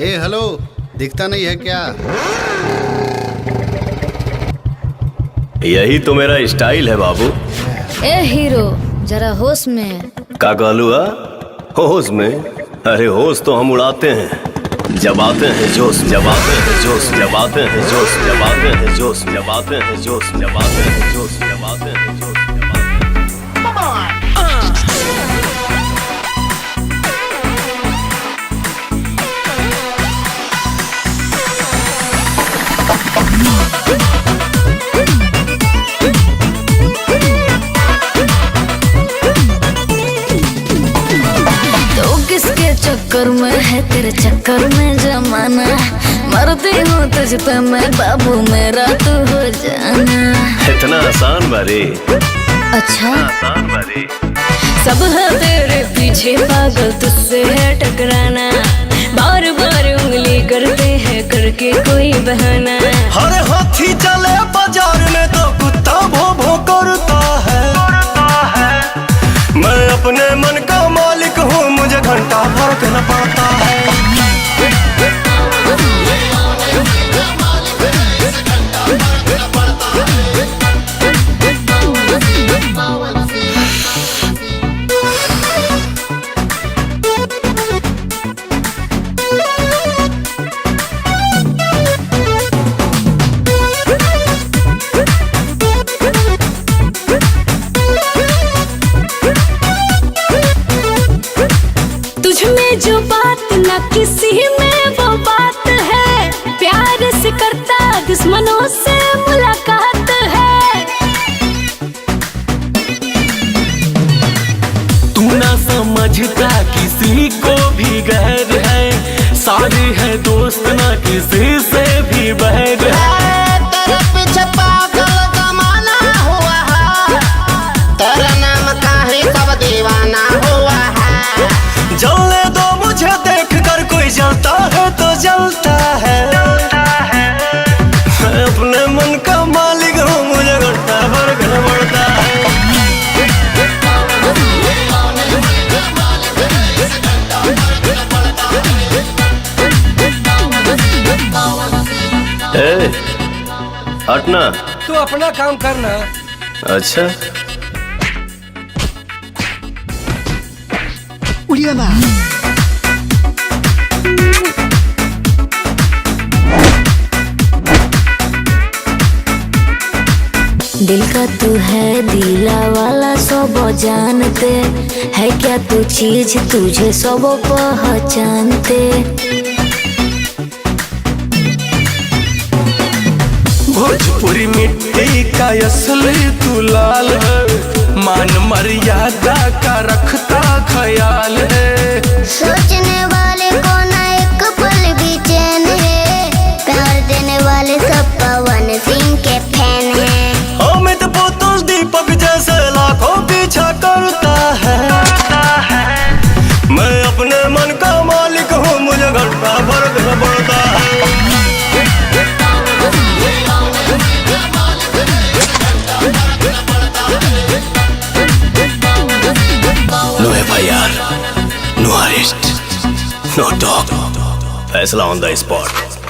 Hello, दिखता नहीं है क्या? यही तो मेरा स्टाइल है बाबू। ए हीरो, जरा होश में। का कहलू? होश में? अरे होश तो हम उड़ाते हैं जब आते हैं जोश, जब आते हैं जोश, जब आते हैं जोश, जब आते हैं जोश, जब आते हैं जोश, जब आते हैं जोश, जब आते हैं जोश। चक्कर में है तेरे चक्कर में जमाना, मरती हूँ तुझ पे मैं बाबू, मेरा तू हो जाना। इतना आसान बारे? अच्छा आसान बारे? सब है तेरे पीछे पागल, तुझसे है टकराना, बार बार उंगली करते हैं करके कोई बहाना। हर हाथी चले बाजार में तो कुत्ता भो भो करता है। मैं अपने मन का मालिक हूँ, मुझे घंटा फर्क न पड़ता है। तुझमें जो बात न किसी में वो बात है, प्यार से करता दुश्मनों से मुलाकात है। तू ना समझता किसी को भी गैर है, सारे है दोस्त ना किसी से भी बैर है। तेरे पीछे पागल जमाना हुआ है, तेरे नाम का ही सब दीवाना हुआ है। जलने दो मुझे देख कर, कोई जलता है तो जलता है। मैं अपने मन का मालिक हूँ, मुझे घंटा फर्क न पड़ता है। ए, हटना। तू अपना काम करना। अच्छा दिल का तू है दिला वाला, सब जानते है क्या तू चीज, तुझे सब पहचानते। भोजपुरी मिट्टी का असली तू लाल है, मान मर्यादा का रखता ख्याल है। सोचने वाले को ना एक पल भी चैन है, प्यार देने वाले सब पवन सिंह के फैन हैं। अमित बोतल दीपक जैसे लाखों पीछा करता है। मैं अपने मन का मालिक हूँ, मुझे घंटा फर्क न पड़ता है। नो FIR, नो अरेस्ट, नो टॉक, फैसला ऑन द स्पॉट।